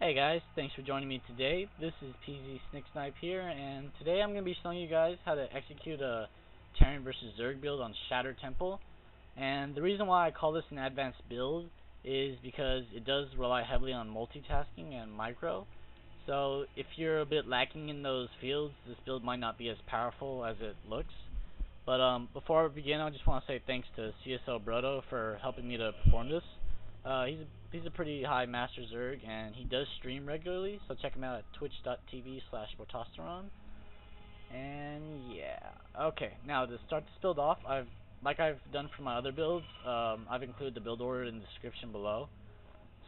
Hey guys, thanks for joining me today. This is PZSniXSniPe here, and today I'm going to be showing you guys how to execute a Terran versus Zerg build on Shattered Temple. And the reason why I call this an advanced build is because it does rely heavily on multitasking and micro. So if you're a bit lacking in those fields, this build might not be as powerful as it looks. But before I begin, I just want to say thanks to CSL for helping me to perform this. He's a pretty high master Zerg, and he does stream regularly, so check him out at twitch.tv/Bortosteron. And yeah, okay. Now to start this build off, like I've done for my other builds, I've included the build order in the description below.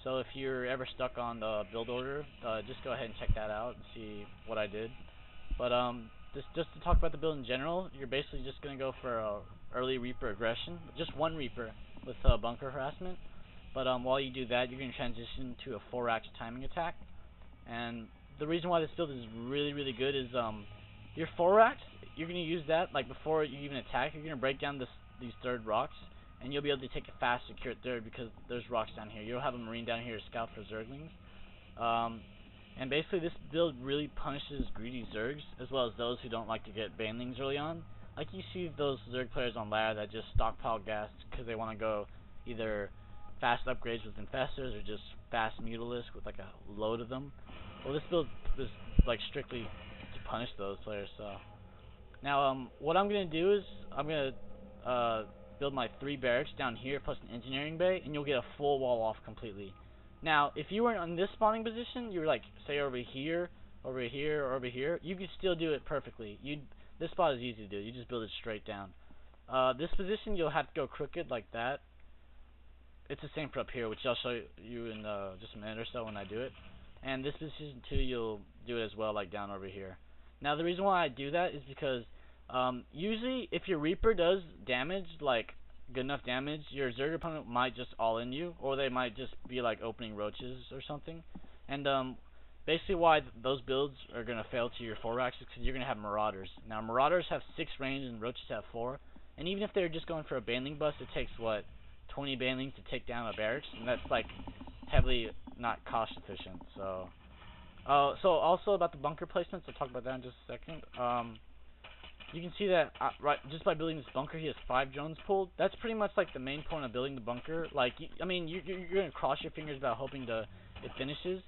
So if you're ever stuck on the build order, just go ahead and check that out and see what I did. But just to talk about the build in general, you're basically just gonna go for early Reaper aggression, just one Reaper with bunker harassment. But while you do that, you're going to transition to a 4 Rax timing attack. And the reason why this build is really good is your 4 Rax, you're going to use that like before you even attack. You're going to break down these third rocks, and you'll be able to take a fast, secure third because there's rocks down here. You'll have a Marine down here to scout for zerglings. And basically this build really punishes greedy Zergs, as well as those who don't like to get banelings early on. Like you see those Zerg players on ladder that just stockpile gas because they want to go either fast upgrades with infestors or just fast mutalisks with like a load of them. Well, this build is like strictly to punish those players. So now what I'm gonna do is I'm gonna build my 3 barracks down here plus an engineering bay, and you'll get a full wall off completely. Now if you were in this spawning position, you were like say over here, or over here, you could still do it perfectly. This spot is easy to do. You just build it straight down. This position you'll have to go crooked like that. It's the same for up here, which I'll show you in just a minute or so when I do it. And this position too, you'll do it as well, like down over here. Now the reason why I do that is because usually if your Reaper does damage, like good enough damage, your Zerg opponent might just all in you, or they might just be like opening roaches or something. And basically why those builds are going to fail to your 4 racks is because you're going to have Marauders. Now Marauders have 6 range and roaches have 4. And even if they're just going for a baneling bust, it takes what? 20 banelings to take down a barracks, and that's like heavily not cost efficient. So also about the bunker placements, I'll talk about that in just a second. You can see that right just by building this bunker, he has 5 drones pulled. That's pretty much like the main point of building the bunker. Like I mean, you're gonna cross your fingers about hoping it finishes,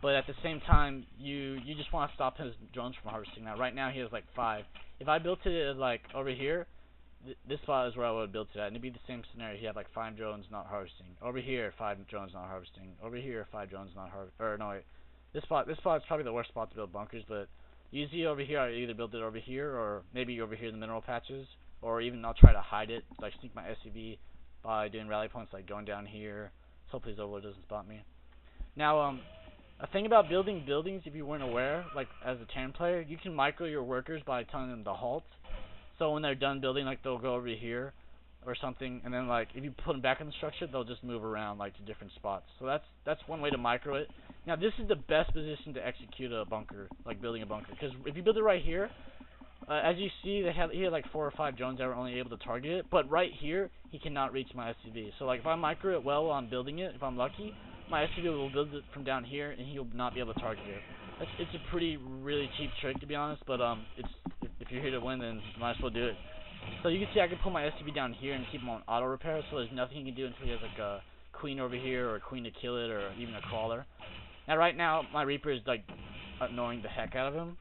but at the same time, you just want to stop his drones from harvesting. Now right now he has like 5. If I built it like over here, this spot is where I would build it at, and it'd be the same scenario. You have like 5 drones not harvesting. Over here, 5 drones not harvesting. Over here, 5 drones not harvesting. Or no, wait. This spot is probably the worst spot to build bunkers, but usually over here, I either build it over here, or maybe over here in the mineral patches, or even I'll try to hide it, like sneak my SCV by doing rally points, like going down here. So hopefully his overlord doesn't spot me. Now, a thing about building buildings, if you weren't aware, like as a Terran player, you can micro your workers by telling them to halt. So when they're done building, like they'll go over here or something, and then like if you put them back in the structure, they'll just move around like to different spots. So that's one way to micro it. Now this is the best position to execute a bunker, like building a bunker, because if you build it right here, as you see, he had like 4 or 5 drones that were only able to target it, but right here he cannot reach my SCV. So like if I micro it well on building it, if I'm lucky, my SCV will build it from down here, and he'll not be able to target it. It's a really cheap trick, to be honest, but if you're here to win, then you might as well do it. So you can see I can pull my SCV down here and keep him on auto repair, so there's nothing he can do until he has like a queen over here, or a queen to kill it, or even a crawler. Now right now my Reaper is like annoying the heck out of him,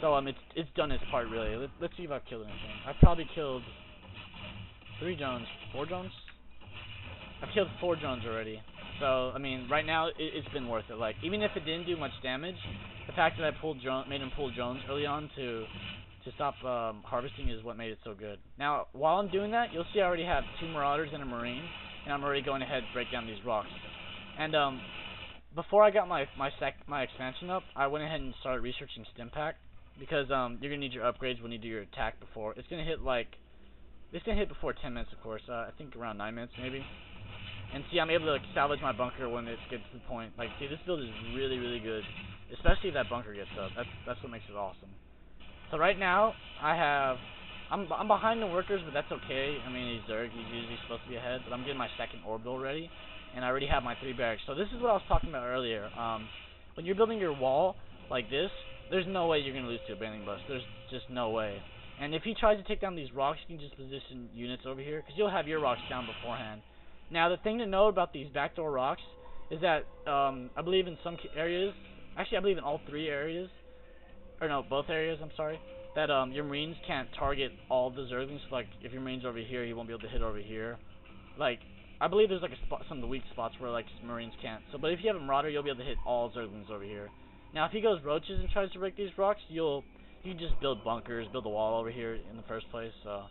so it's done its part really. Let's see if I've killed anything. I've probably killed 3 drones, 4 drones. I've killed 4 drones already. So I mean, right now it's been worth it. Like even if it didn't do much damage, the fact that I made him pull drones early on to stop harvesting is what made it so good. Now while I'm doing that, you'll see I already have 2 Marauders and a Marine, and I'm already going ahead to break down these rocks. And before I got my expansion up, I went ahead and started researching Stim Pack, because you're gonna need your upgrades when you do your attack before. It's gonna hit before 10 minutes, of course. I think around 9 minutes maybe. And see, I'm able to salvage my bunker when it gets to the point. Like, see, this build is really good, especially if that bunker gets up. That's what makes it awesome. So right now, I'm behind the workers, but that's okay. I mean, he's Zerg. He's usually supposed to be ahead, but I'm getting my 2nd orbital ready, and I already have my 3 barracks. So this is what I was talking about earlier. When you're building your wall like this, there's no way you're going to lose to a baneling bust. There's just no way. And if he tries to take down these rocks, you can just position units over here, because you'll have your rocks down beforehand. Now, the thing to know about these backdoor rocks is that, I believe in some areas, actually I believe in all 3 areas, or no, both areas, I'm sorry, that your Marines can't target all the zerglings. So, like, if your Marine's over here, you won't be able to hit over here. Like, I believe there's like a spot, some of the weak spots where like Marines can't. So, but if you have a Marauder, you'll be able to hit all zerglings over here. Now, if he goes roaches and tries to break these rocks, you can just build bunkers, build a wall over here in the first place. So,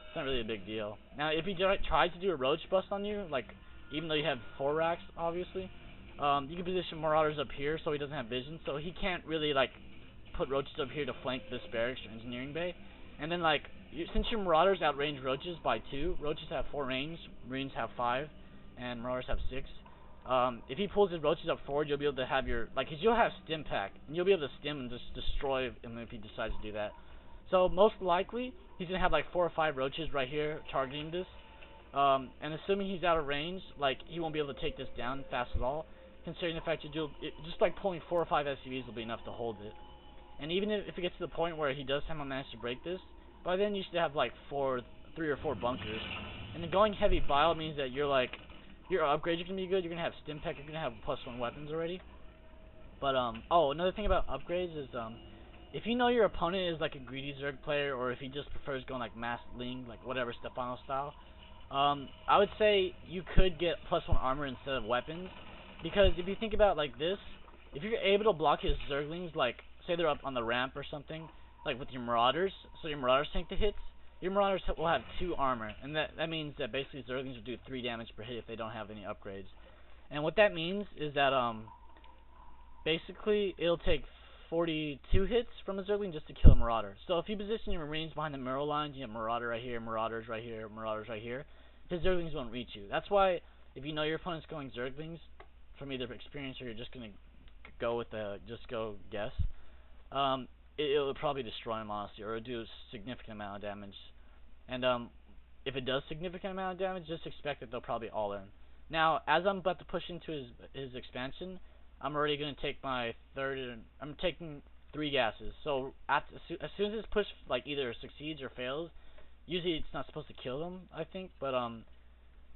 it's not really a big deal. Now, if he tries to do a roach bust on you, like, even though you have 4 racks, obviously, you can position Marauders up here so he doesn't have vision. So he can't really like put roaches up here to flank this barracks or engineering bay. And then, like, since your Marauders outrange roaches by 2, roaches have 4 range, Marines have 5, and Marauders have 6. If he pulls his roaches up forward, you'll be able to have your, like, cause you'll have stim pack, and you'll be able to stim and just destroy him if he decides to do that. So most likely, he's gonna have like 4 or 5 roaches right here targeting this. And assuming he's out of range, like, he won't be able to take this down fast at all. Considering the fact just like pulling 4 or 5 SCVs will be enough to hold it. And even if it gets to the point where he does somehow manage to break this, by then you should have like 3 or 4 bunkers. And then going heavy bile means that your upgrades are gonna be good. You're gonna have stim pack. You're gonna have +1 weapons already. But oh, another thing about upgrades is if you know your opponent is like a greedy Zerg player, or if he just prefers going like mass Ling, like whatever Stefano style, I would say you could get +1 armor instead of weapons, because if you think about it like this, if you're able to block his Zerglings, like say they're up on the ramp or something, like with your Marauders, so your Marauders tank the hits, your Marauders will have 2 armor, and that means that basically Zerglings will do 3 damage per hit if they don't have any upgrades. And what that means is that basically it'll take 42 hits from a Zergling just to kill a Marauder. So if you position your Marines behind the mirror lines, you have Marauder right here, Marauders right here, Marauders right here, his Zerglings won't reach you. That's why if you know your opponent's going Zerglings, from either experience or you're just gonna go with go guess, it'll probably destroy him, honestly, or it'll do a significant amount of damage. And if it does significant amount of damage, just expect that they'll probably all in. Now, as I'm about to push into his expansion, I'm already going to take my I'm taking 3 gases. So as soon as this push like either succeeds or fails, usually it's not supposed to kill them, I think, but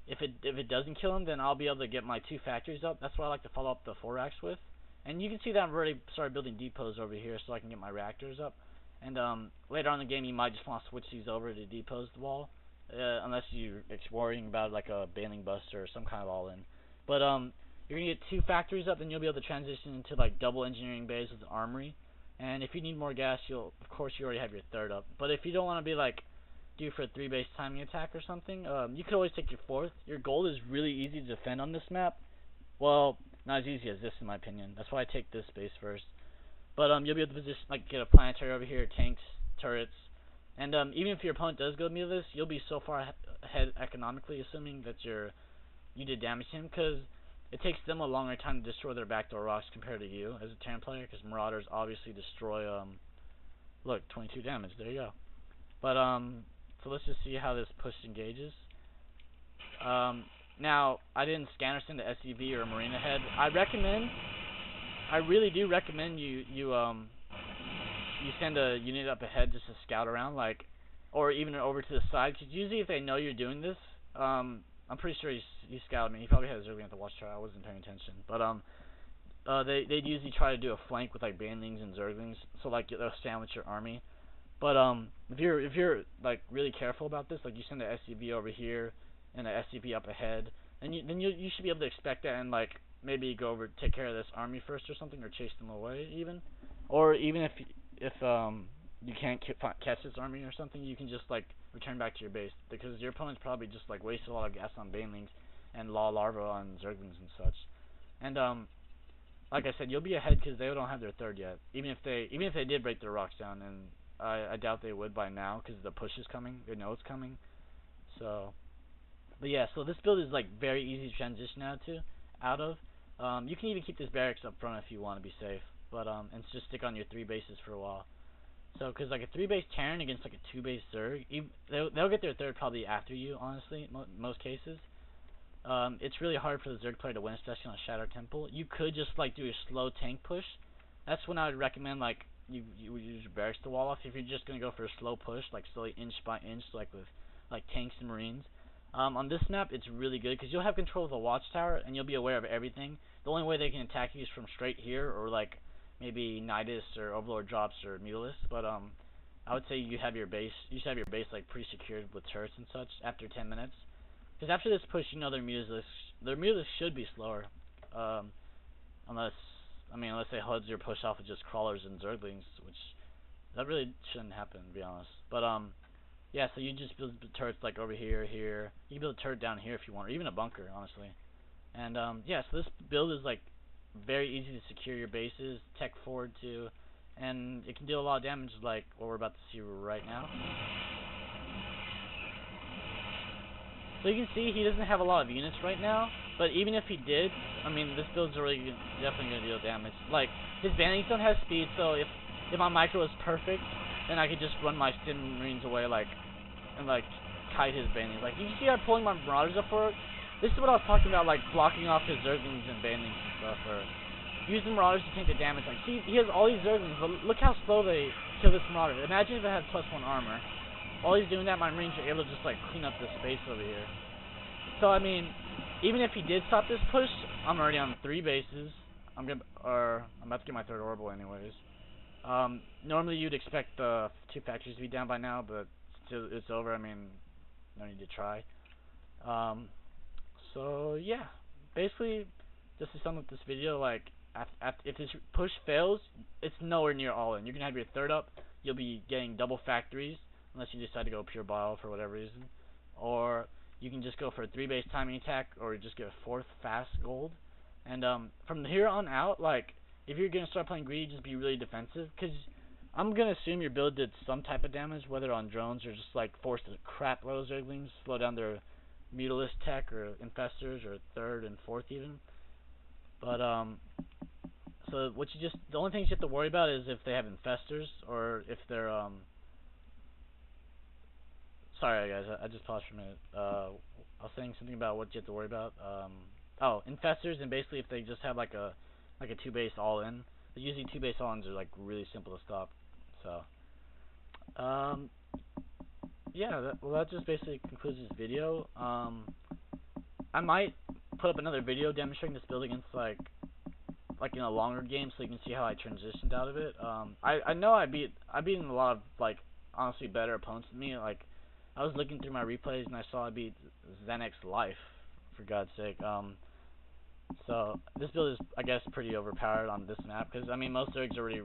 if it doesn't kill them, then I'll be able to get my 2 factories up. That's what I like to follow up the 4 racks with. And you can see that I've already started building depots over here so I can get my reactors up. And later on in the game, you might just want to switch these over to depose the wall, unless you're worrying about like a baneling buster or some kind of all-in. But you're gonna get 2 factories up, then you'll be able to transition into like double engineering bays with the armory. And if you need more gas, of course you already have your 3rd up. But if you don't want to be like due for a 3 base timing attack or something, you could always take your 4th. Your gold is really easy to defend on this map. Well, not as easy as this in my opinion. That's why I take this base first. But you'll be able to position, like, get a planetary over here, tanks, turrets, and even if your opponent does go mealess, you'll be so far ahead economically, assuming that you did damage to him, because it takes them a longer time to destroy their backdoor rocks compared to you as a Terran player, because Marauders obviously destroy, look, 22 damage, there you go. But, so let's just see how this push engages. Now, I didn't scanner send the SCV or a Marine ahead. I really do recommend you send a unit up ahead just to scout around, like, or even over to the side, because usually if they know you're doing this, I'm pretty sure he scouted me. He probably had a Zergling at the watchtower. I wasn't paying attention, but they'd usually try to do a flank with like banelings and Zerglings, so like they'll sandwich your army. But if you're like really careful about this, like you send an SCV over here and an SCV up ahead, and you should be able to expect that and like maybe go over take care of this army first or something, or chase them away even, or even if you can't catch this army or something, you can just like return back to your base, because your opponent's probably just like wasted a lot of gas on banelings and law larva on Zerglings and such. And like I said, you'll be ahead because they don't have their 3rd yet. Even if they did break their rocks down, and I doubt they would by now because the push is coming. They know it's coming. So, but yeah, so this build is like very easy to transition out of. You can even keep this barracks up front if you want to be safe, but and just stick on your 3 bases for a while. So, because like a 3 base Terran against like a 2 base Zerg, they'll get their 3rd probably after you, honestly, most cases. it's really hard for the Zerg player to win, especially on a Shatter Temple. You could just like do a slow tank push. That's when I would recommend like you would use Barracks to wall off. If you're just gonna go for a slow push, like slowly inch by inch, like with like tanks and Marines. On this map, it's really good because you'll have control of the watchtower and you'll be aware of everything. The only way they can attack you is from straight here or like maybe Nidus or Overlord drops or Mutalisk. But I would say you have your base. You should have your base like pretty secured with turrets and such after 10 minutes. Because after this push, you know their Mutalisk should be slower. Unless they HUDs your push off with just crawlers and zerglings, which that really shouldn't happen, to be honest. But yeah, so you just build turrets like over here, here. You can build a turret down here if you want, or even a bunker, honestly. And yeah, so this build is like very easy to secure your bases, tech forward too, and it can deal a lot of damage like what we're about to see right now. So you can see he doesn't have a lot of units right now, but even if he did, I mean this build's already definitely going to deal damage. Like his banelings don't have speed, so if my micro is perfect, then I could just run my Stim Marines away and kite his banelings. Like you can see I'm pulling my Marauders up for it. This is what I was talking about, like blocking off his zerglings and banelings and stuff, or using Marauders to tank the damage. Like see, he has all these zerglings, but look how slow they kill this Marauder. Imagine if it had +1 armor. While he's doing that, my Marines are able to just like clean up the space over here. So I mean, even if he did stop this push, I'm already on 3 bases. I'm about to get my 3rd orbital anyways. Normally you'd expect the 2 factories to be down by now, but still, it's over. I mean, no need to try. So yeah, basically, just to sum up this video, like if this push fails, it's nowhere near all in. You're gonna have your 3rd up. You'll be getting double factories unless you decide to go pure bio for whatever reason, or you can just go for a 3 base timing attack, or just get a 4th fast gold. And from here on out, like if you're gonna start playing greedy, just be really defensive, because I'm gonna assume your build did some type of damage, whether on drones or just like forced a crap load of zerglings, slow down their Mutalisk tech or infestors or 3rd and 4th even. But so the only things you have to worry about is if they have infestors or if they're sorry guys, I just paused for a minute. I was saying something about what you have to worry about. Oh, infestors, and basically if they just have like a 2 base all in. Usually 2 base all ins are like really simple to stop. So yeah, that just basically concludes this video. I might put up another video demonstrating this build against like in a longer game, so you can see how I transitioned out of it. I know I've beaten a lot of like honestly better opponents than me. Like I was looking through my replays and I saw I beat SCVs, for God's sake. So this build is, I guess, pretty overpowered on this map, because I mean most Zergs already.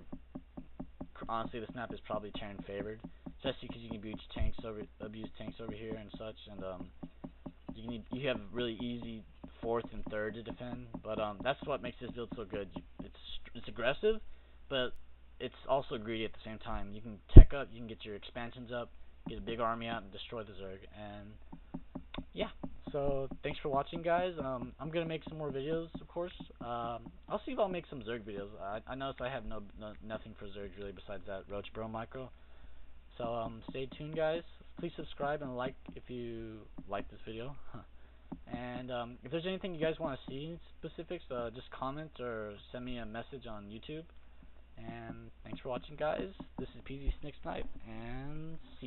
Honestly, this map is probably Terran favored, especially because you can abuse tanks over here and such, and you have really easy 4th and 3rd to defend. But that's what makes this build so good. It's aggressive, but it's also greedy at the same time. You can tech up, you can get your expansions up, get a big army out, and destroy the Zerg. And yeah, so thanks for watching, guys. I'm gonna make some more videos, of course. I'll see if I'll make some Zerg videos. I noticed I have nothing for Zerg really besides that Roach Bro micro. So stay tuned, guys. Please subscribe and like if you like this video. And if there's anything you guys want to see in specifics, just comment or send me a message on YouTube. And thanks for watching, guys. This is PZSniXSniPe, and see ya.